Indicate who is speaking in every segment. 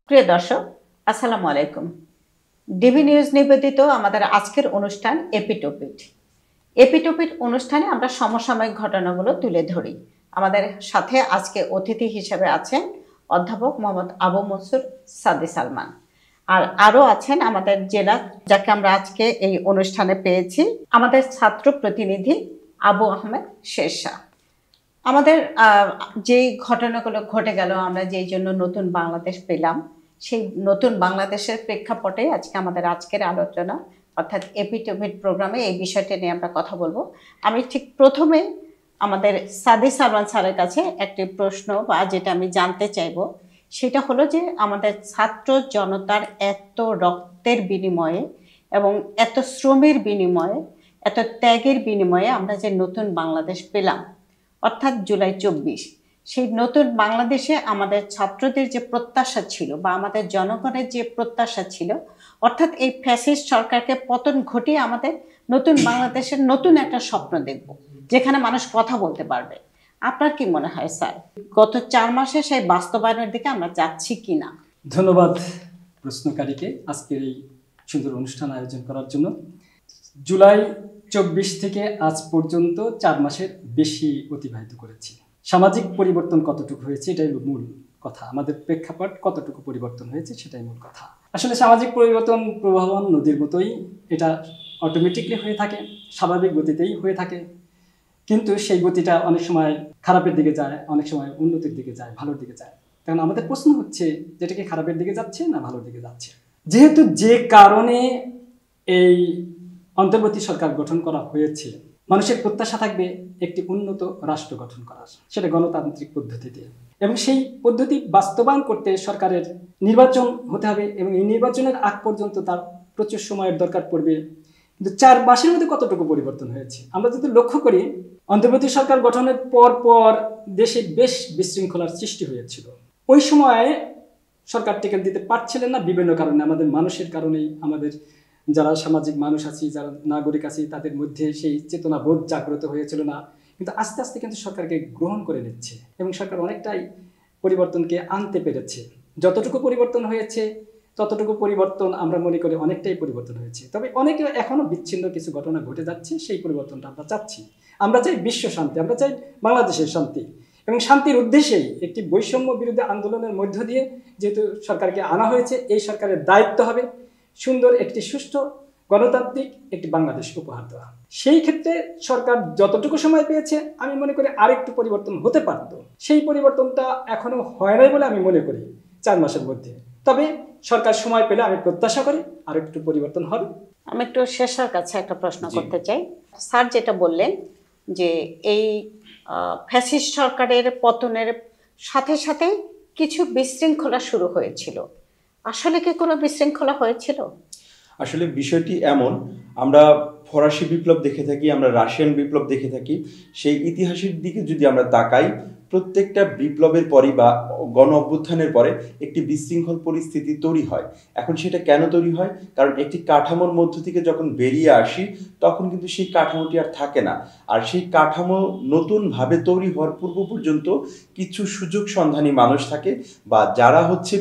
Speaker 1: প্রিয় দর্শক, আসসালামু আলাইকুম। ডিবি নিউজ নিবেদিত আমাদের আজকের অনুষ্ঠান এপিটোপিট অনুষ্ঠানে আমরা সমসাময়িক ঘটনাগুলো তুলে ধরি। আমাদের সাথে আজকে অতিথি হিসেবে আছেন অধ্যাপক মোহাম্মদ আবু মনসুর সাদি সালমান, আর আরও আছেন আমাদের জেলা, যাকে আমরা আজকে এই অনুষ্ঠানে পেয়েছি, আমাদের ছাত্র প্রতিনিধি আবু আহমেদ শেরশাহ। আমাদের যেই ঘটনাগুলো ঘটে গেল, আমরা যেই জন্য নতুন বাংলাদেশ পেলাম, সেই নতুন বাংলাদেশের প্রেক্ষাপটে আজকে আমাদের আজকের আলোচনা, অর্থাৎ এপিটোপিট প্রোগ্রামে এই বিষয়টি নিয়ে আমরা কথা বলবো। আমি ঠিক প্রথমে আমাদের সাদি সালমান স্যারের কাছে একটি প্রশ্ন বা যেটা আমি জানতে চাইবো, সেটা হলো যে আমাদের ছাত্র জনতার এত রক্তের বিনিময়ে এবং এত শ্রমের বিনিময়ে, এত ত্যাগের বিনিময়ে আমরা যে নতুন বাংলাদেশ পেলাম, অর্থাৎ জুলাই 24, সেই নতুন বাংলাদেশে আমাদের ছাত্রদের যে প্রত্যাশা ছিল বা আমাদের জনগণের যে প্রত্যাশা ছিল, অর্থাৎ এই ফ্যাসিস্ট সরকারকে পতন ঘটিয়ে আমাদের নতুন বাংলাদেশের নতুন একটা স্বপ্ন দেখব, যেখানে মানুষ কথা বলতে পারবে। আপনার কি মনে হয় স্যার, গত 4 মাসে সেই বাস্তবায়নের দিকে আমরা যাচ্ছি কিনা?
Speaker 2: ধন্যবাদ প্রশ্নকারীকে আজকের এই সুন্দর অনুষ্ঠান আয়োজন করার জন্য। জুলাই 24 থেকে আজ পর্যন্ত 4 মাসের বেশি অতিবাহিত করেছি। সামাজিক পরিবর্তন কতটুকু হয়েছে এটাই মূল কথা, আমাদের প্রেক্ষাপট কতটুকু পরিবর্তন হয়েছে সেটাই মূল কথা। আসলে সামাজিক পরিবর্তন প্রবাহমান নদীর মতোই, এটা অটোমেটিকলি হয়ে থাকে, স্বাভাবিক গতিতেই হয়ে থাকে, কিন্তু সেই গতিটা অনেক সময় খারাপের দিকে যায়, অনেক সময় উন্নতির দিকে যায়, ভালোর দিকে যায়। কারণ আমাদের প্রশ্ন হচ্ছে যেটা কি খারাপের দিকে যাচ্ছে না ভালোর দিকে যাচ্ছে। যেহেতু যে কারণে এই অন্তর্বর্তী সরকার গঠন করা হয়েছে, মানুষের প্রত্যাশা থাকবে একটি উন্নত রাষ্ট্র গঠন করার, সেটা গণতান্ত্রিক পদ্ধতিতে, এবং সেই পদ্ধতি বাস্তবায়ন করতে সরকারের নির্বাচন হতে হবে, এবং এই নির্বাচনের আগ পর্যন্ত তার প্রচুর সময়ের দরকার পড়বে। কিন্তু 4 মাসের মধ্যে কতটুকু পরিবর্তন হয়েছে আমরা যদি লক্ষ্য করি, অন্তর্বর্তী সরকার গঠনের পর দেশে বেশ বিশৃঙ্খলার সৃষ্টি হয়েছিল। ওই সময়ে সরকার টিকে দিতে পারছিলেন না বিভিন্ন কারণে, আমাদের মানুষের কারণেই, আমাদের যারা সামাজিক মানুষ আছি, যারা নাগরিক আছি, তাদের মধ্যে সেই চেতনা বোধ জাগ্রত হয়েছিল না। কিন্তু আস্তে আস্তে কিন্তু সরকারকে গ্রহণ করে নিচ্ছে এবং সরকার অনেকটাই পরিবর্তনকে আনতে পেরেছে। যতটুকু পরিবর্তন হয়েছে ততটুকু পরিবর্তন আমরা মনে করি অনেকটাই পরিবর্তন হয়েছে, তবে অনেকে এখনো বিচ্ছিন্ন কিছু ঘটনা ঘটে যাচ্ছে, সেই পরিবর্তনটা আমরা চাচ্ছি। আমরা চাই বিশ্ব শান্তি, আমরা চাই বাংলাদেশের শান্তি, এবং শান্তির উদ্দেশ্যেই একটি বৈষম্য বিরোধী আন্দোলনের মধ্য দিয়ে যেহেতু সরকারকে আনা হয়েছে, এই সরকারের দায়িত্ব হবে সুন্দর একটি সুষ্ঠু গণতান্ত্রিক একটি বাংলাদেশ উপহার দেওয়া। সেই ক্ষেত্রে সরকার যতটুকু সময় পেয়েছে, আমি মনে করি আরেকটু পরিবর্তন হতে পারত। সেই পরিবর্তনটা এখনো হয় নাই বলে আমি মনে করি 4 মাসের মধ্যে। তবে সরকার সময় পেলে আমি প্রত্যাশা করি আরেকটু পরিবর্তন হবে।
Speaker 1: আমি একটু শেষের কাছে একটা প্রশ্ন করতে চাই। স্যার যেটা বললেন যে এই ফ্যাসিস্ট সরকারের পতনের সাথে সাথে কিছু বিশৃঙ্খলা শুরু হয়েছিল, আসলে কি কোনো বিশৃঙ্খলা হয়েছিল?
Speaker 3: আসলে বিষয়টি এমন, আমরা ফরাসি বিপ্লব দেখে থাকি, আমরা রাশিয়ান বিপ্লব দেখে থাকি, সেই ইতিহাসের দিকে যদি আমরা তাকাই, প্রত্যেকটা বিপ্লবের পরই বা গণ অভ্যুত্থানের পরে একটি বিশৃঙ্খল পরিস্থিতি তৈরি হয়। এখন সেটা কেন তৈরি হয়? কারণ একটি কাঠামোর মধ্য থেকে যখন বেরিয়ে আসি, তখন কিন্তু সেই কাঠামোটি আর থাকে না। আর সেই কাঠামো নতুনভাবে তৈরি হওয়ার পূর্ব পর্যন্ত কিছু সুযোগ সন্ধানী মানুষ থাকে বা যারা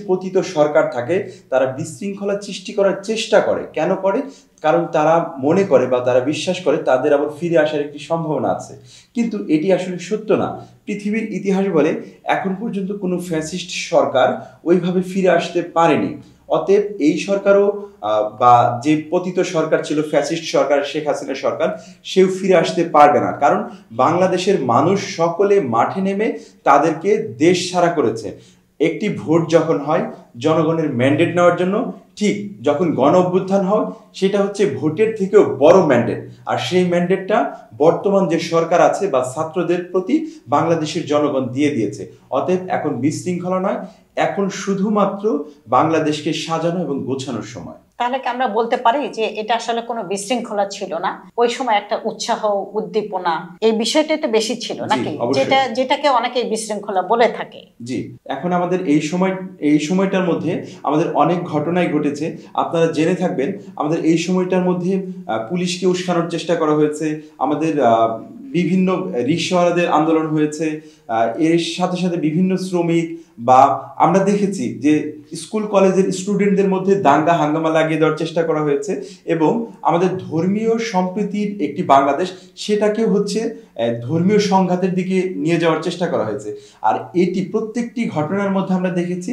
Speaker 3: পতিত সরকার থাকে, তারা বিশৃঙ্খলা সৃষ্টি করার চেষ্টা করে। কেন করে? কারণ তারা মনে করে বা তারা বিশ্বাস করে তাদের আবার ফিরে আসার একটি সম্ভাবনা আছে। কিন্তু এটি আসলে সত্য না। পৃথিবীর ইতিহাস বলে এখন পর্যন্ত কোনো ফ্যাসিস্ট সরকার ওইভাবে ফিরে আসতে পারেনি। অতএব এই সরকারও বা যে পতিত সরকার ছিল ফ্যাসিস্ট সরকার, শেখ হাসিনা সরকার, সেও ফিরে আসতে পারবে না। কারণ বাংলাদেশের মানুষ সকলে মাঠে নেমে তাদেরকে দেশ ছাড়া করেছে। একটি ভোট যখন হয় জনগণের ম্যান্ডেট নেওয়ার জন্য, ঠিক যখন গণ অভ্যুত্থান হয় সেটা ভোটের থেকেও বড় ম্যান্ডেট। আর সেই ম্যান্ডেটটা বর্তমান যে সরকার আছে বা ছাত্রদের প্রতি বাংলাদেশের জনগণ দিয়ে দিয়েছে। অতএব এখন বিশৃঙ্খলা নয়, এখন শুধুমাত্র বাংলাদেশকে সাজানো এবং গোছানোর সময়।
Speaker 1: তাহলে কি আমরা বলতে পারি যে এটা আসলে কোনো বিশৃঙ্খলা ছিল না, ওই সময় একটা উৎসাহ উদ্দীপনা এই বিষয়টাতে বেশি ছিল নাকি, যেটাকে অনেকে বিশৃঙ্খলা বলে থাকে?
Speaker 3: জি, এখন আমাদের এই সময়টার মধ্যে আমাদের অনেক ঘটনাই ঘটেছে। আপনারা জেনে থাকবেন আমাদের এই সময়টার মধ্যে পুলিশকে উস্কানোর চেষ্টা করা হয়েছে, আমাদের বিভিন্ন রিকশাওয়ালাদের আন্দোলন হয়েছে, এর সাথে সাথে বিভিন্ন শ্রমিক বা আমরা দেখেছি যে স্কুল কলেজের স্টুডেন্টদের মধ্যে দাঙ্গা হাঙ্গামা লাগিয়ে দেওয়ার চেষ্টা করা হয়েছে এবং আমাদের ধর্মীয় সম্প্রীতির একটি বাংলাদেশ সেটাকে হচ্ছে ধর্মীয় সংঘাতের দিকে নিয়ে যাওয়ার চেষ্টা করা হয়েছে। আর এটি প্রত্যেকটি ঘটনার মধ্যে আমরা দেখেছি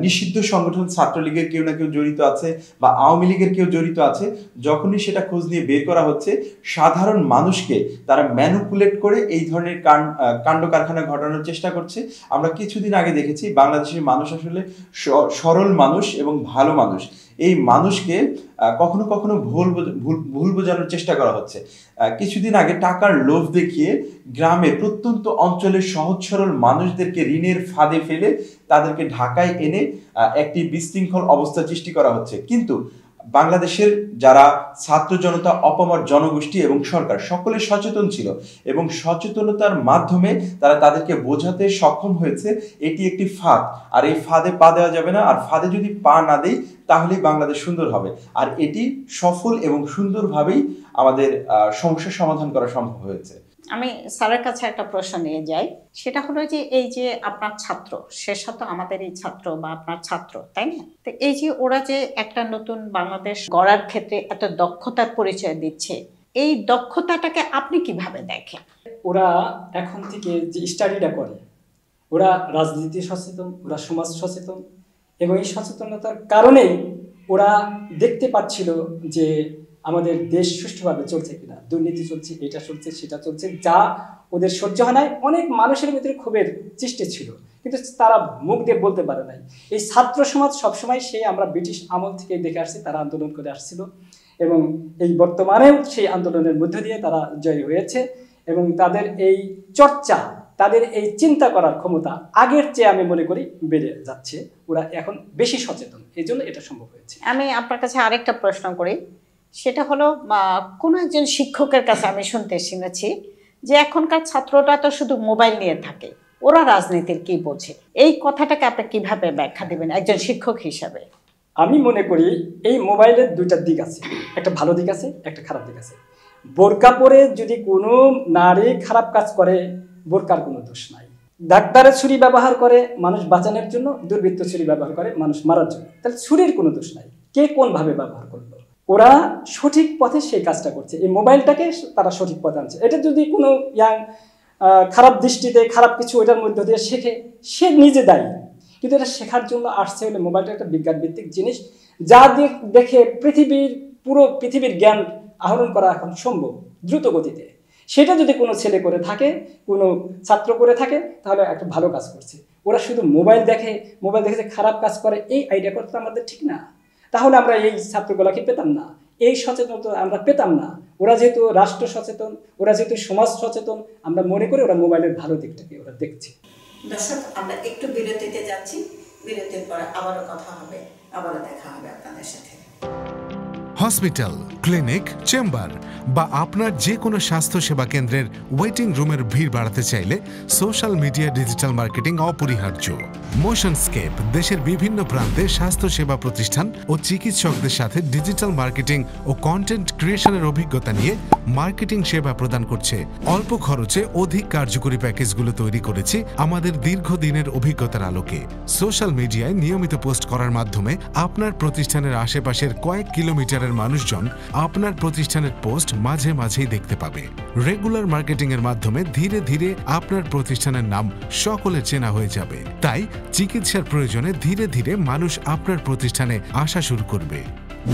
Speaker 3: নিষিদ্ধ সংগঠন ছাত্রলীগের কেউ না কেউ জড়িত আছে বা আওয়ামী লীগের কেউ জড়িত আছে। যখনই সেটা খোঁজ নিয়ে বের করা হচ্ছে, সাধারণ মানুষকে তারা ম্যানিপুলেট করে এই ধরনের কাণ্ড কারখানা ঘটানোর চেষ্টা করছে। আমরা কিছুদিন আগে দেখেছি বাংলাদেশের মানুষ আসলে সরল মানুষ এবং ভালো মানুষ, এই মানুষকে কখনো কখনো ভুল বোঝানোর চেষ্টা করা হচ্ছে। কিছুদিন আগে টাকার লোভ দেখিয়ে গ্রামের প্রত্যন্ত অঞ্চলের সহজ সরল মানুষদেরকে ঋণের ফাঁদে ফেলে তাদেরকে ঢাকায় এনে একটি বিশৃঙ্খল অবস্থা সৃষ্টি করা হচ্ছে। কিন্তু বাংলাদেশের যারা ছাত্র জনতা, অপামর জনগোষ্ঠী এবং সরকার সকলে সচেতন ছিল এবং সচেতনতার মাধ্যমে তারা তাদেরকে বোঝাতে সক্ষম হয়েছে এটি একটি ফাঁদ, আর এই ফাঁদে পা দেওয়া যাবে না, আর ফাঁদে যদি পা না দেই তাহলেই বাংলাদেশ সুন্দর হবে। আর এটি সফল এবং সুন্দরভাবেই আমাদের সমস্যার সমাধান করা সম্ভব হয়েছে।
Speaker 1: আমি স্যারের কাছে একটা প্রশ্ন নিয়ে যাই, সেটা হলো যে এই যে আপনার ছাত্র, শেষ তো আমাদের এই ছাত্র বা আপনার ছাত্র, তাই না? তো এই যে ওরা যে একটা নতুন বাংলাদেশ গড়ার ক্ষেত্রে এত দক্ষতার পরিচয় দিচ্ছে, এই দক্ষতাটাকে আপনি কিভাবে দেখেন?
Speaker 2: ওরা এখন থেকে যে স্টাডিটা করে, ওরা রাজনীতি সচেতন, ওরা সমাজ সচেতন, এবং এই সচেতনতার কারণেই ওরা দেখতে পাচ্ছিল যে আমাদের দেশ সুষ্ঠুভাবে চলছে কিনা, দুর্নীতি চলছে, এটা চলছে, সেটা চলছে, যা ওদের সহ্য হয় নাই। অনেক মানুষের ভিতরে ক্ষোভের সৃষ্টি ছিল, কিন্তু তারা মুখ দিয়ে বলতে পারে নাই। এই ছাত্র সমাজ সবসময় আমরা ব্রিটিশ আমল থেকে দেখে আসছি, তারা আন্দোলন করে আসছিল এবং এই বর্তমানেও সেই আন্দোলনের মধ্য দিয়ে তারা জয় হয়েছে। এবং তাদের এই চর্চা, তাদের এই চিন্তা করার ক্ষমতা আগের চেয়ে আমি মনে করি বেড়ে যাচ্ছে। ওরা এখন বেশি সচেতন, এই জন্য এটা সম্ভব হয়েছে।
Speaker 1: আমি আপনার কাছে আরেকটা প্রশ্ন করি, সেটা হলো কোনো একজন শিক্ষকের কাছে আমি শুনেছি যে এখনকার ছাত্ররা তো শুধু মোবাইল নিয়ে থাকে, ওরা রাজনীতির কি বোঝে? এই কথাটাকে আপনি কিভাবে ব্যাখ্যা দেবেন একজন শিক্ষক হিসাবে?
Speaker 2: আমি মনে করি এই মোবাইলের দুইটা দিক আছে, একটা ভালো দিক আছে, একটা খারাপ দিক আছে। বোরকা পরে যদি কোনো নারী খারাপ কাজ করে, বোরকার কোনো দোষ নাই। ডাক্তারের ছুরি ব্যবহার করে মানুষ বাঁচানোর জন্য, দুর্বৃত্ত ছুরি ব্যবহার করে মানুষ মারার জন্য, তাহলে ছুরির কোনো দোষ নাই, কে কোন ভাবে ব্যবহার করলো। ওরা সঠিক পথে সেই কাজটা করছে, এই মোবাইলটাকে তারা সঠিক পথে আনছে। এটা যদি কোনো খারাপ দৃষ্টিতে খারাপ কিছু ওইটার মধ্যে দিয়ে শেখে, সে নিজে দায়ী। কিন্তু এটা শেখার জন্য আসছে হলে মোবাইলটা একটা বিজ্ঞান ভিত্তিক জিনিস, যা দেখে পুরো পৃথিবীর জ্ঞান আহরণ করা এখন সম্ভব দ্রুত গতিতে। সেটা যদি কোনো ছেলে করে থাকে, কোনো ছাত্র করে থাকে, তাহলে একটা ভালো কাজ করছে। ওরা শুধু মোবাইল দেখে যে খারাপ কাজ করে, এই আইডিয়া করতে আমাদের ঠিক না। তাহলে আমরা এই ছাত্রগুলাকে পেতাম না, এই সচেতনতা আমরা পেতাম না। ওরা যেহেতু রাষ্ট্র সচেতন, ওরা যেহেতু সমাজ সচেতন, আমরা মনে করি ওরা মোবাইলের ভালো দিকটাকে ওরা দেখছে।
Speaker 1: দর্শক, আমরা একটু বিরতিতে যাচ্ছি, বিরতির পর আবারও কথা হবে, আবারও দেখা হবে আপনাদের সাথে।
Speaker 4: হসপিটাল, ক্লিনিক, চেম্বার বা আপনার যে কোনো স্বাস্থ্যসেবা কেন্দ্রের ওয়েটিং রুমের ভিড় বাড়াতে চাইলে সোশ্যাল মিডিয়া ডিজিটাল মার্কেটিং অপরিহার্য। মোশনস্কেপ দেশের বিভিন্ন প্রান্তে স্বাস্থ্যসেবা প্রতিষ্ঠান ও চিকিৎসকদের সাথে ডিজিটাল মার্কেটিং ও কন্টেন্ট ক্রিয়েশনের অভিজ্ঞতা নিয়ে মার্কেটিং সেবা প্রদান করছে। অল্প খরচে অধিক কার্যকরী প্যাকেজগুলো তৈরি করেছি আমাদের দীর্ঘদিনের অভিজ্ঞতার আলোকে। সোশ্যাল মিডিয়ায় নিয়মিত পোস্ট করার মাধ্যমে আপনার প্রতিষ্ঠানের আশেপাশের কয়েক কিলোমিটারের মানুষজন আপনার প্রতিষ্ঠানের পোস্ট মাঝে মাঝেই দেখতে পাবে। রেগুলার মার্কেটিং এর মাধ্যমে ধীরে ধীরে আপনার প্রতিষ্ঠানের নাম সকলে চেনা হয়ে যাবে। তাই চিকিৎসার প্রয়োজনে ধীরে ধীরে মানুষ আপনার প্রতিষ্ঠানে আসা শুরু করবে।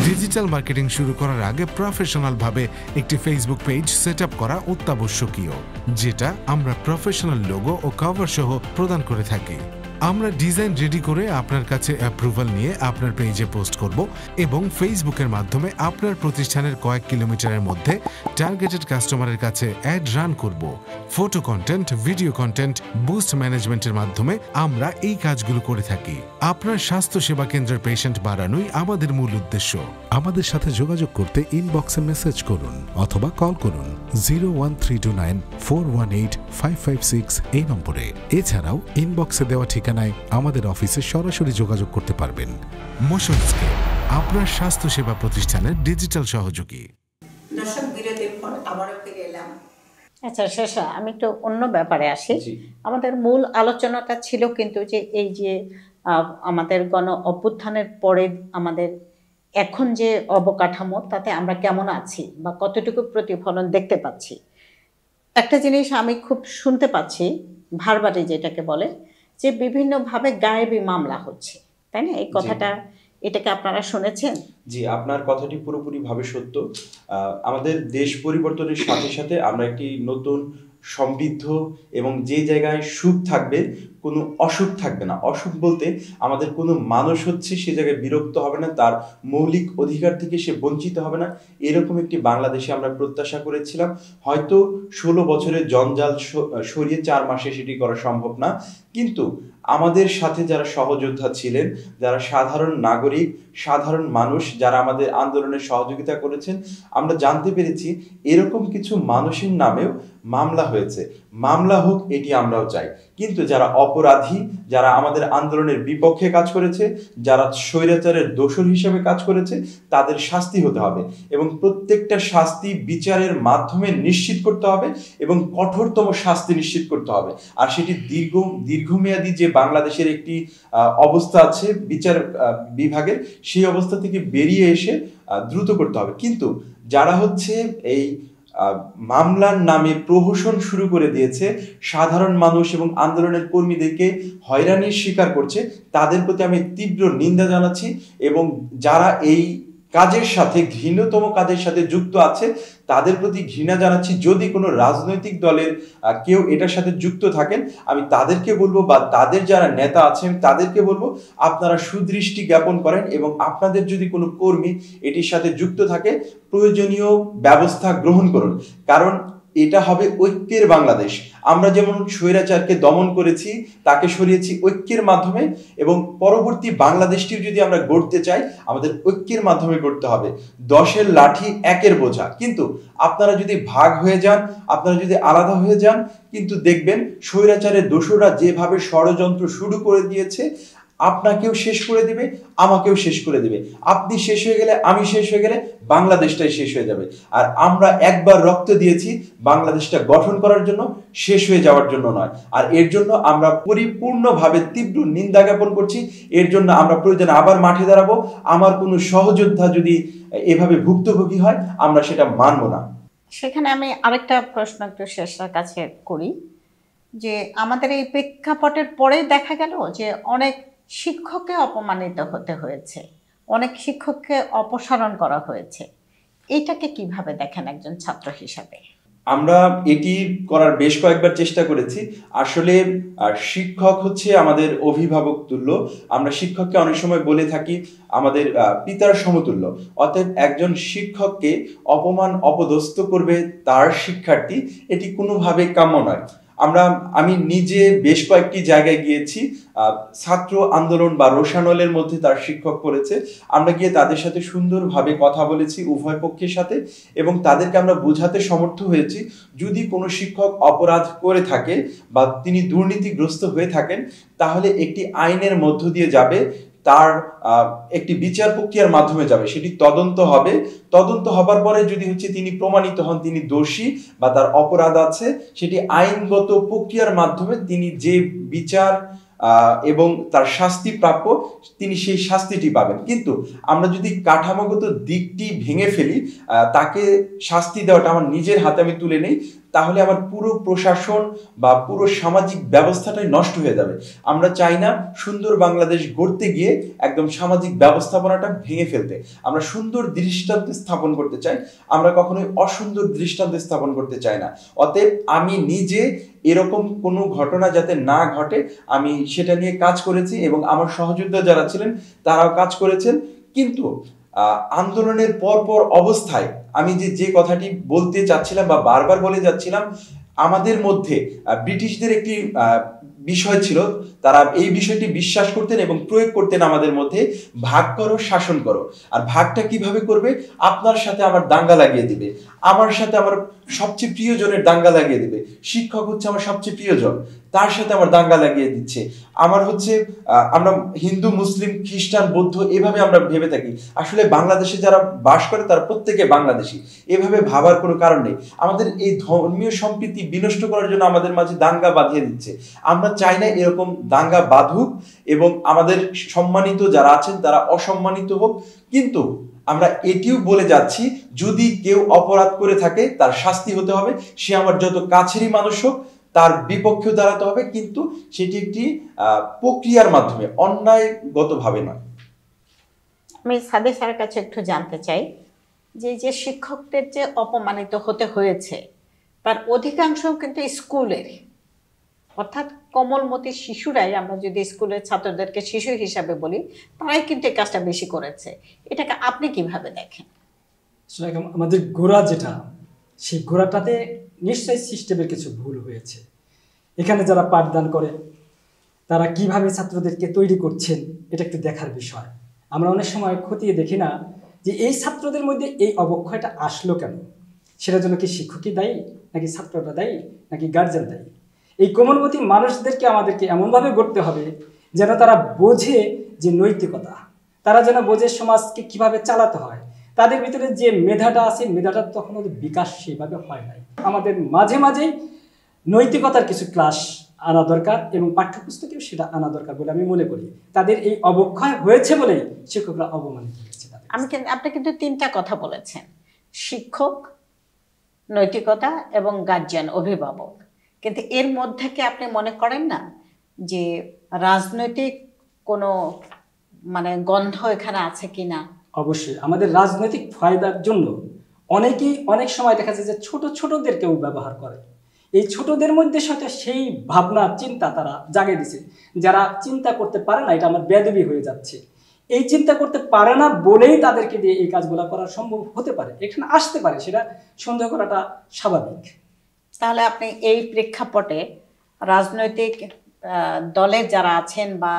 Speaker 4: ডিজিটাল মার্কেটিং শুরু করার আগে প্রফেশনাল ভাবে একটি ফেসবুক পেজ সেট আপ করা অত্যাবশ্যকীয়, যেটা আমরা প্রফেশনাল লোগো ও কভার সহ প্রদান করে থাকি। আমরা ডিজাইন রেডি করে আপনার কাছে অ্যাপ্রুভাল নিয়ে আপনার পেজে পোস্ট করব এবং ফেসবুকের মাধ্যমে আপনার প্রতিষ্ঠানের কয়েক কিলোমিটারের মধ্যে টার্গেটেড কাস্টমারের কাছে অ্যাড রান করব। Photo content, video content, boost ম্যানেজমেন্টের মাধ্যমে আমরা এই কাজগুলো করে থাকি। আপনার স্বাস্থ্য সেবা কেন্দ্রের পেশেন্ট বাড়ানোই আমাদের মূল উদ্দেশ্য। আমাদের সাথে যোগাযোগ করতে ইনবক্সে মেসেজ করুন অথবা কল করুন 01329 418 556 এই নম্বরে। এছাড়াও ইনবক্সে দেওয়া ঠিকানায় আমাদের অফিসে সরাসরি যোগাযোগ করতে পারবেন। মোশনস্কেপ, আপনার স্বাস্থ্য সেবা প্রতিষ্ঠানের ডিজিটাল সহযোগী।
Speaker 1: দর্শক, বিরতির পর আবারও ফিরে এলাম। আচ্ছা শেষা, আমি একটু অন্য ব্যাপারে আসি।
Speaker 3: জি
Speaker 1: আমাদের মূল আলোচনাটা ছিল কিন্তু যে এই যে আমাদের গণ অভ্যুত্থানের পরে আমাদের এখন যে অবকাঠামো তাতে আমরা কেমন আছি বা কতটুকু প্রতিফলন দেখতে পাচ্ছি। একটা জিনিস আমি খুব শুনতে পাচ্ছি, ভারবারি যেটাকে বলে, যে বিভিন্নভাবে গায়েবী মামলা হচ্ছে, তাই না? এই
Speaker 3: জি
Speaker 1: কথাটা, এটাকে আপনারা শুনেছেন?
Speaker 3: জি আপনার কথাটি পুরোপুরিভাবে সত্য। আমাদের দেশ পরিবর্তনের সাথে সাথে আমরা একটি নতুন সমৃদ্ধ এবং যে জায়গায় সুখ থাকবে কোনো অসুখ থাকবে না। অসুখ বলতে আমাদের কোনো মানুষ হচ্ছে সে জায়গায় বিরক্ত হবে না, তার মৌলিক অধিকার থেকে সে বঞ্চিত হবে না, এরকম একটি বাংলাদেশে আমরা প্রত্যাশা করেছিলাম। হয়তো 16 বছরের জঞ্জাল সরিয়ে 4 মাসে সেটি করা সম্ভব না, কিন্তু আমাদের সাথে যারা সহযোদ্ধা ছিলেন, যারা সাধারণ নাগরিক, সাধারণ মানুষ, যারা আমাদের আন্দোলনে সহযোগিতা করেছেন, আমরা জানতে পেরেছি এরকম কিছু মানুষের নামেও মামলা হয়েছে। মামলা হোক এটি আমরাও চাই, কিন্তু যারা অপরাধী, যারা আমাদের আন্দোলনের বিপক্ষে কাজ করেছে, যারা স্বৈরাচারের দোষর হিসেবে কাজ করেছে, তাদের শাস্তি হতে হবে এবং প্রত্যেকটা শাস্তি বিচারের মাধ্যমে নিশ্চিত করতে হবে এবং কঠোরতম শাস্তি নিশ্চিত করতে হবে। আর সেটি দীর্ঘমেয়াদী যে বাংলাদেশের একটি অবস্থা আছে বিচার বিভাগের, সেই অবস্থা থেকে বেরিয়ে এসে দ্রুত করতে হবে। কিন্তু যারা হচ্ছে এই মামলার নামে প্রহসন শুরু করে দিয়েছে, সাধারণ মানুষ এবং আন্দোলনের কর্মীদেরকে হয়রানির শিকার করছে, তাদের প্রতি আমি তীব্র নিন্দা জানাচ্ছি। এবং যারা এই কাজের সাথে, ঘৃণ্যতম কাজের সাথে যুক্ত আছে, তাদের প্রতি ঘৃণা জানাচ্ছি। যদি কোনো রাজনৈতিক দলের কেউ এটার সাথে যুক্ত থাকেন, আমি তাদেরকে বলবো, বা তাদের যারা নেতা আছেন তাদেরকে বলবো, আপনারা সুদৃষ্টি জ্ঞাপন করেন এবং আপনাদের যদি কোনো কর্মী এটির সাথে যুক্ত থাকে, প্রয়োজনীয় ব্যবস্থা গ্রহণ করুন। কারণ এটা হবে ঐক্যের বাংলাদেশ। আমরা যেমন স্বৈরাচারকে দমন করেছি, তাকে সরিয়েছি ঐক্যের মাধ্যমে, এবং পরবর্তী বাংলাদেশটিও যদি আমরা গড়তে চাই, আমাদের ঐক্যের মাধ্যমে গড়তে হবে। 10-এর লাঠি 1-এর বোঝা। কিন্তু আপনারা যদি ভাগ হয়ে যান, আপনারা যদি আলাদা হয়ে যান, কিন্তু দেখবেন স্বৈরাচারের দোসররা যেভাবে ষড়যন্ত্র শুরু করে দিয়েছে, আপনাকেও শেষ করে দিবে, আমাকেও শেষ করে দিবে। আপনি শেষ হয়ে গেলে, আমি শেষ হয়ে গেলে, বাংলাদেশটাই শেষ হয়ে যাবে। আর আমরা একবার রক্ত দিয়েছি বাংলাদেশটা গঠন করার জন্য, শেষ হয়ে যাওয়ার জন্য নয়। আর এর জন্য আমরা পরিপূর্ণভাবে তীব্র নিন্দা জ্ঞাপন করছি। এর জন্য আমরা প্রয়োজনে আবার মাঠে দাঁড়াবো। আমার কোনো সহযোদ্ধা যদি এভাবে ভুক্তভোগী হয়, আমরা সেটা মানব না।
Speaker 1: সেখানে আমি আরেকটা প্রশ্ন একটু শেষের কাছে করি, যে আমাদের এই প্রেক্ষাপটের পরেই দেখা গেল যে অনেক শিক্ষককে অপমানিত হতে হয়েছে, অনেক শিক্ষককে অপসারণ করা হয়েছে। এইটাকে কিভাবে দেখেন একজন ছাত্র হিসাবে?
Speaker 3: আমরা এটি করার বেশ কয়েকবার চেষ্টা করেছি। আসলে শিক্ষক হচ্ছে আমাদের অভিভাবক তুল্য। আমরা শিক্ষককে অনেক সময় বলে থাকি আমাদের পিতার সমতুল্য। অতএব একজন শিক্ষককে অপমান অপদস্থ করবে তার শিক্ষার্থী, এটি কোনোভাবে কাম্য নয়। আমি নিজে বেশ কয়েকটি জায়গায় গিয়েছি, ছাত্র আন্দোলন বা রোশানলের মধ্যে তার শিক্ষক পড়েছে। আমরা গিয়ে তাদের সাথে সুন্দরভাবে কথা বলেছি, উভয় পক্ষের সাথে, এবং তাদেরকে আমরা বোঝাতে সমর্থ হয়েছি, যদি কোনো শিক্ষক অপরাধ করে থাকে বা তিনি দুর্নীতিগ্রস্ত হয়ে থাকেন, তাহলে একটি আইনের মধ্য দিয়ে যাবে, তার একটি বিচার প্রক্রিয়ার মাধ্যমে যাবে, সেটি তদন্ত হবে। তদন্ত হবার পরে যদি হচ্ছে তিনি প্রমাণিত হন তিনি দোষী বা তার অপরাধ আছে, সেটি আইনগত প্রক্রিয়ার মাধ্যমে তিনি যে বিচার এবং তার শাস্তি প্রাপ্য, তিনি সেই শাস্তিটি পাবেন। কিন্তু আমরা যদি কাঠামোগত দিকটি ভেঙে ফেলি, তাকে শাস্তি দেওয়াটা আমার নিজের হাতে আমি তুলে নেই, তাহলে আমার পুরো প্রশাসন বা পুরো সামাজিক ব্যবস্থাটাই নষ্ট হয়ে যাবে। আমরা চাই না সুন্দর বাংলাদেশ গড়তে গিয়ে একদম সামাজিক ব্যবস্থাপনাটা ভেঙে ফেলতে। আমরা সুন্দর দৃষ্টান্ত স্থাপন করতে চাই, আমরা কখনোই অসুন্দর দৃষ্টান্ত স্থাপন করতে চাই না। অতএব আমি নিজে এরকম কোনো ঘটনা যাতে না ঘটে, আমি সেটা নিয়ে কাজ করেছি এবং আমার সহযোদ্ধা যারা ছিলেন তারাও কাজ করেছেন। কিন্তু আন্দোলনের পর অবস্থায় আমি যে কথাটি বলতে চাচ্ছিলাম বা বারবার বলে যাচ্ছিলাম, আমাদের মধ্যে ব্রিটিশদের একটি বিষয় ছিল, তারা এই বিষয়টি বিশ্বাস করতেন এবং প্রয়োগ করতেন আমাদের মধ্যে, ভাগ করো শাসন করো। আর ভাগটা কিভাবে করবে? আপনার সাথে আমার দাঙ্গা লাগিয়ে দিবে, আমার সাথে আমার সবচেয়ে প্রিয়জনের দাঙ্গা লাগিয়ে দিবে। শিক্ষক হচ্ছে আমার সবচেয়ে প্রিয়জন, তার সাথে আমার দাঙ্গা লাগিয়ে দিচ্ছে। আমার হচ্ছে আমরা হিন্দু, মুসলিম, খ্রিস্টান, বৌদ্ধ এভাবে আমরা ভেবে থাকি। আসলে বাংলাদেশে যারা বাস করে তারা প্রত্যেকে বাংলাদেশি, এভাবে ভাবার কোনো কারণ নেই। আমাদের এই ধর্মীয় সম্প্রীতি বিনষ্ট করার জন্য আমাদের মাঝে দাঙ্গা বাঁধিয়ে দিচ্ছে। আমরা চাই না এরকম দাঙ্গা বাঁধুক এবং আমাদের সম্মানিত যারা আছেন তারা অসম্মানিত হোক। কিন্তু আমরা এটিও বলে যাচ্ছি, যদি কেউ অপরাধ করে থাকে তার শাস্তি হতে হবে, সে আমার যত কাছেরই মানুষ হোক, তার বিপক্ষে দাঁড়াতে হবে, কিন্তু সেটি একটি প্রক্রিয়ার মাধ্যমে, অন্যায়গতভাবে নয়।
Speaker 1: আমি সাদে স্যারের কাছে একটু জানতে চাই যে শিক্ষকদের যে অপমানিত হতে হয়েছে তার অধিকাংশ কিন্তু স্কুলের, অর্থাৎ কোমলমতি শিশুরাই, আমরা যদি স্কুলের ছাত্রদেরকে শিশু হিসাবে বলি, তারাই কিন্তু এই কাজটা বেশি করেছে। এটাকে আপনি কিভাবে দেখেন?
Speaker 2: আমাদের গোড়া যেটা, সেই গোড়াটাতে নিশ্চয়ই সিস্টেমের কিছু ভুল হয়েছে। এখানে যারা পাঠদান করে তারা কিভাবে ছাত্রদেরকে তৈরি করছেন এটা একটু দেখার বিষয়। আমরা অনেক সময় খতিয়ে দেখি না যে এই ছাত্রদের মধ্যে এই অবক্ষয়টা আসলো কেন। সেটার জন্য কি শিক্ষকই দায়ী, নাকি ছাত্ররা দায়ী, নাকি গার্জেন দায়ী? এই কোমলমতি মানুষদেরকে আমাদেরকে এমনভাবে গড়তে হবে যেন তারা বোঝে যে নৈতিকতা, তারা যেন বোঝে সমাজকে কিভাবে চালাতে হয়। তাদের ভিতরে যে মেধাটা আছে, মেধাটা তখন ওদের বিকাশ সেভাবে হয় নাই। আমাদের মাঝে মাঝেই নৈতিকতার কিছু ক্লাস আনা দরকার এবং পাঠ্যপুস্তকেও সেটা আনা দরকার বলে আমি মনে করি। তাদের এই অবক্ষয় হয়েছে বলেই শিক্ষকরা অবমানিত হয়েছে।
Speaker 1: আপনি কিন্তু তিনটা কথা বলেছেন, শিক্ষক, নৈতিকতা এবং গার্জিয়ান, অভিভাবক। কিন্তু এর মধ্যে কি আপনি মনে করেন না যে রাজনৈতিক কোনো গন্ধ এখানে আছে কিনা?
Speaker 2: অবশ্যই আমাদের রাজনৈতিক ফায়দার জন্য অনেকেই অনেক সময় দেখা যায় যে ছোট ছোটদেরকেও ব্যবহার করে। এই ছোটদের মধ্যে সাথে সেই ভাবনা চিন্তা তারা জাগিয়ে দিছে, যারা চিন্তা করতে পারে না এটা আমার বেয়াদবি হয়ে যাচ্ছে, এই চিন্তা করতে পারে না বলেই তাদেরকে দিয়ে এই কাজগুলো করা সম্ভব হতে পারে, এখানে আসতে পারে, সেটা সন্দেহ করাটা স্বাভাবিক।
Speaker 1: তাহলে আপনি এই প্রেক্ষাপটে রাজনৈতিক দলের যারা আছেন বা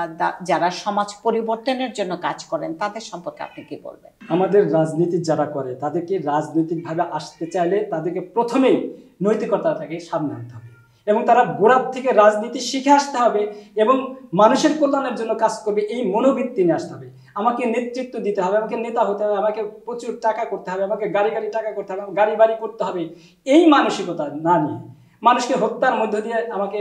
Speaker 1: যারা সমাজ পরিবর্তনের জন্য কাজ করেন তাদের সম্পর্কে আপনি কি বলবেন?
Speaker 2: আমাদের রাজনীতি যারা করে তাদেরকে রাজনৈতিকভাবে আসতে চাইলে তাদেরকে প্রথমেই নৈতিকতাটাকে সামনে আনতে হবে এবং তারা গোড়ার থেকে রাজনীতি শিখে আসতে হবে এবং মানুষের কল্যাণের জন্য কাজ করবে এই মনোবৃত্তি নিয়ে আসতে হবে। আমাকে নেতৃত্ব দিতে হবে, আমাকে নেতা হতে হবে, আমাকে প্রচুর টাকা করতে হবে, আমাকে গাড়ি টাকা করতে হবে, গাড়ি বাড়ি করতে হবে, এই মানসিকতা না নিয়ে মানুষকে হত্যার মধ্য দিয়ে আমাকে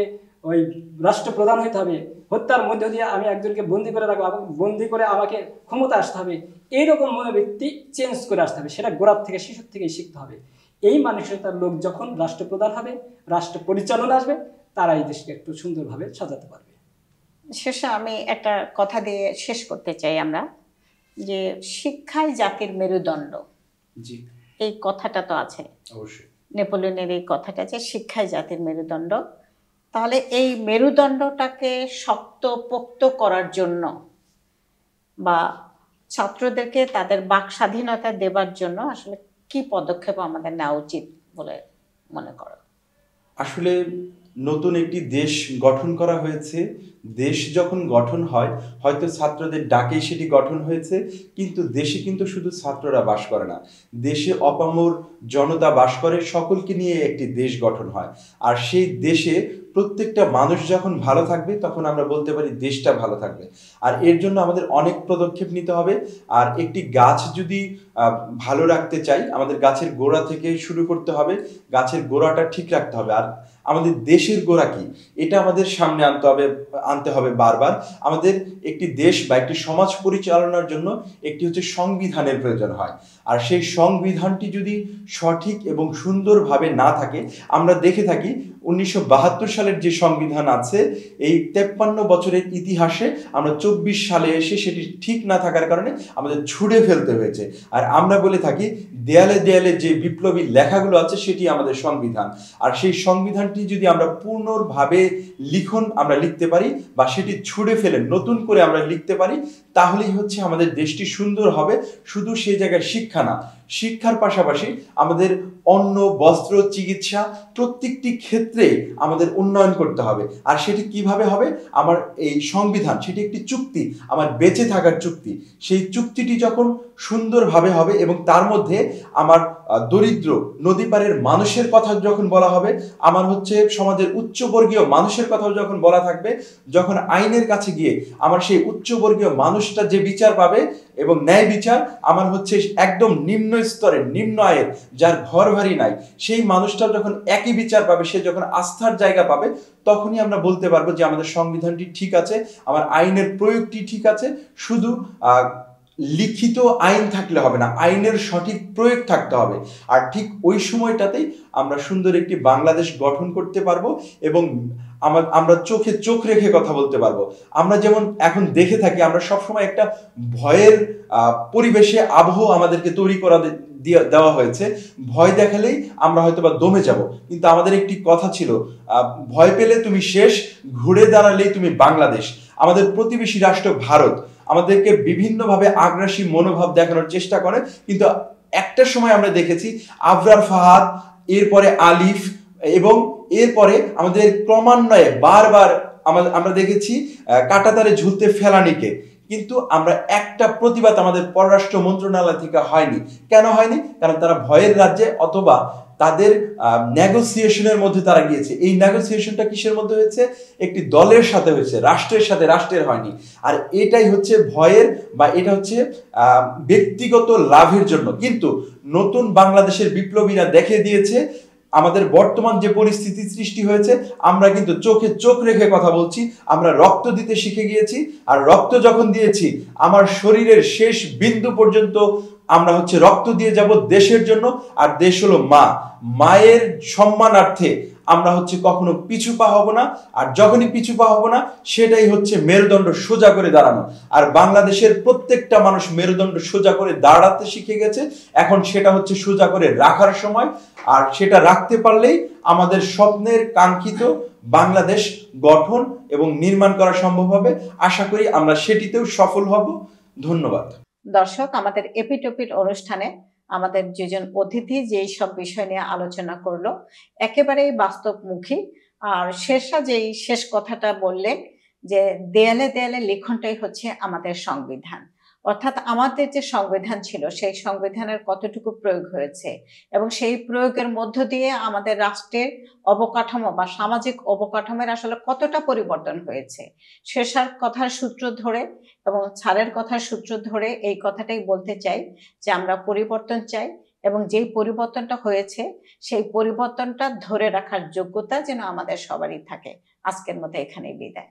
Speaker 2: ওই রাষ্ট্রপ্রধান হইতে হবে, হত্যার মধ্য দিয়ে আমি একজনকে বন্দি করে রাখবো, বন্দি করে আমাকে ক্ষমতা আসতে হবে, এইরকম মনোবৃত্তি চেঞ্জ করে আসতে হবে। সেটা গোড়ার থেকে, শিশুর থেকেই শিখতে হবে। এই মানসিকতার লোক যখন রাষ্ট্রপ্রধান হবে, রাষ্ট্র পরিচালনা আসবে, তারা এই দেশকে একটু সুন্দরভাবে সাজাতে পারবে।
Speaker 1: শেষে আমি একটা কথা দিয়ে শেষ করতে চাই, আমরা যে শিক্ষাই জাতির মেরুদণ্ড,
Speaker 3: জি,
Speaker 1: এই কথাটা তো আছে
Speaker 3: অবশ্যই,
Speaker 1: নেপোলিয়নের এই কথাটা, যে শিক্ষাই জাতির মেরুদণ্ড। তাহলে এই মেরুদণ্ডটাকে শক্তপোক্ত করার জন্য বা ছাত্রদেরকে তাদের বাক স্বাধীনতা দেবার জন্য আসলে কি পদক্ষেপ আমাদের নেওয়া উচিত বলে মনে করো?
Speaker 3: আসলে নতুন একটি দেশ গঠন করা হয়েছে। দেশ যখন গঠন হয়, হয়তো ছাত্রদের ডাকেই সেটি গঠন হয়েছে, কিন্তু দেশে কিন্তু শুধু ছাত্ররা বাস করে না, দেশে অপামর জনতা বাস করে, সকলকে নিয়ে একটি দেশ গঠন হয়। আর সেই দেশে প্রত্যেকটা মানুষ যখন ভালো থাকবে তখন আমরা বলতে পারি দেশটা ভালো থাকবে। আর এর জন্য আমাদের অনেক পদক্ষেপ নিতে হবে। আর একটি গাছ যদি ভালো রাখতে চাই, আমাদের গাছের গোড়া থেকে শুরু করতে হবে, গাছের গোড়াটা ঠিক রাখতে হবে। আর আমাদের দেশের গোড়া কি, এটা আমাদের সামনে আনতে হবে বারবার। আমাদের একটি দেশ বা একটি সমাজ পরিচালনার জন্য একটি হচ্ছে সংবিধানের প্রয়োজন হয়। আর সেই সংবিধানটি যদি সঠিক এবং সুন্দরভাবে না থাকে, আমরা দেখে থাকি 1972 সালের যে সংবিধান আছে, এই 53 বছরের ইতিহাসে আমরা 24 সালে এসে সেটি ঠিক না থাকার কারণে আমাদের ছুঁড়ে ফেলতে হয়েছে। আর আমরা বলে থাকি দেয়ালে দেয়ালে যে বিপ্লবী লেখাগুলো আছে সেটি আমাদের সংবিধান। আর সেই সংবিধানটি যদি আমরা পূর্ণভাবে আমরা লিখতে পারি বা সেটি ছুঁড়ে ফেলে নতুন করে আমরা লিখতে পারি, তাহলেই হচ্ছে আমাদের দেশটি সুন্দর হবে। শুধু সেই জায়গায় শিক্ষা না, শিক্ষার পাশাপাশি আমাদের অন্ন, বস্ত্র, চিকিৎসা প্রত্যেকটি ক্ষেত্রে আমাদের উন্নয়ন করতে হবে। আর সেটি কিভাবে হবে? আমার এই সংবিধান সেটি একটি চুক্তি, আমার বেঁচে থাকার চুক্তি। সেই চুক্তিটি যখন সুন্দরভাবে হবে এবং তার মধ্যে আমার দরিদ্র নদীপাড়ের মানুষের কথা যখন বলা হবে, আমার হচ্ছে সমাজের উচ্চবর্গীয় মানুষের কথাও যখন বলা থাকবে, যখন আইনের কাছে গিয়ে আমার সেই উচ্চবর্গীয় মানুষটা যে বিচার পাবে এবং ন্যায় বিচার আমার হচ্ছে একদম নিম্ন স্তরের, নিম্ন আয়ের, যার ঘর বাড়ি নাই, সেই মানুষটা যখন একই বিচার পাবে, সে যখন আস্থার জায়গা পাবে, তখনই আমরা বলতে পারবো যে আমাদের সংবিধানটি ঠিক আছে, আমার আইনের প্রয়োগটি ঠিক আছে। শুধু লিখিত আইন থাকলে হবে না, আইনের সঠিক প্রয়োগ থাকতে হবে। আর ঠিক ওই সময়টাতেই আমরা সুন্দর একটি বাংলাদেশ গঠন করতে পারবো এবং আমরা চোখে চোখ রেখে কথা বলতে পারবো। আমরা যেমন এখন দেখে থাকি, আমরা সবসময় একটা ভয়ের পরিবেশে আবহ আমাদেরকে তৈরি করা দেওয়া হয়েছে। ভয় দেখালেই আমরা হয়তো বা দমে যাব, কিন্তু আমাদের একটি কথা ছিল, ভয় পেলে তুমি শেষ, ঘুরে দাঁড়ালেই তুমি বাংলাদেশ। আমাদের প্রতিবেশী রাষ্ট্র ভারত আমাদেরকে বিভিন্নভাবে আগ্রাসী মনোভাব দেখানোর চেষ্টা করে, কিন্তু একটা সময় আমরা দেখেছি আবরার ফাহাদ, এরপরে আলিফ এবং এরপরে আমাদের ক্রমান্বয়ে বারবার আমরা দেখেছি কাঁটাতারে ঝুলতে ফেলানিকে, কিন্তু আমরা একটা প্রতিবাদ আমাদের পররাষ্ট্র মন্ত্রণালয় থেকে হয়নি। কেন হয়নি? কারণ তারা ভয়ের রাজ্যে অথবা তাদের নেগোসিয়েশনের মধ্যে তারা গিয়েছে। এই নেগোসিয়েশনটা কিসের মধ্যে হয়েছে? একটি দলের সাথে হয়েছে, রাষ্ট্রের সাথে, রাষ্ট্রের হয়নি। আর এটাই হচ্ছে ভয়ের, বা এটা হচ্ছে ব্যক্তিগত লাভের জন্য। কিন্তু নতুন বাংলাদেশের বিপ্লবীরা দেখে দিয়েছে আমাদের বর্তমান যে পরিস্থিতি সৃষ্টি হয়েছে, আমরা কিন্তু চোখে চোখ রেখে কথা বলছি। আমরা রক্ত দিতে শিখে গিয়েছি, আর রক্ত যখন দিয়েছি আমার শরীরের শেষ বিন্দু পর্যন্ত আমরা হচ্ছে রক্ত দিয়ে যাব দেশের জন্য। আর দেশ হলো মা, মায়ের সম্মানার্থে আমরা হচ্ছে কখনো পিছু পা হব না। আর যখনই পিছু পা হব না, সেটাই হচ্ছে মেরুদণ্ড সোজা করে দাঁড়ানো। আর বাংলাদেশের প্রত্যেকটা মানুষ মেরুদণ্ড সোজা করে দাঁড়াতে শিখে গেছে, এখন সেটা হচ্ছে সোজা করে রাখার সময়। আর সেটা রাখতে পারলেই আমাদের স্বপ্নের কাঙ্ক্ষিত বাংলাদেশ গঠন এবং নির্মাণ করা সম্ভব হবে। আশা করি আমরা সেটিতেও সফল হব। ধন্যবাদ।
Speaker 1: দর্শক, আমাদের এপিটপির অনুষ্ঠানে আমাদের যেজন অতিথি যেই সব বিষয় নিয়ে আলোচনা করলো, একেবারেই বাস্তবমুখী। আর যেই শেষ কথাটা বললেন যে দেয়ালে দেয়ালে লিখনটাই হচ্ছে আমাদের সংবিধান, অর্থাৎ আমাদের যে সংবিধান ছিল সেই সংবিধানের কতটুকু প্রয়োগ হয়েছে এবং সেই প্রয়োগের মধ্য দিয়ে আমাদের রাষ্ট্রের অবকাঠামো বা সামাজিক অবকাঠামোর আসলে কতটা পরিবর্তন হয়েছে, শেষার কথার সূত্র ধরে এবং ছাড়ের কথার সূত্র ধরে এই কথাটাই বলতে চাই যে আমরা পরিবর্তন চাই, এবং যেই পরিবর্তনটা হয়েছে সেই পরিবর্তনটা ধরে রাখার যোগ্যতা যেন আমাদের সবারই থাকে। আজকের মতো এখানেই বিদায়।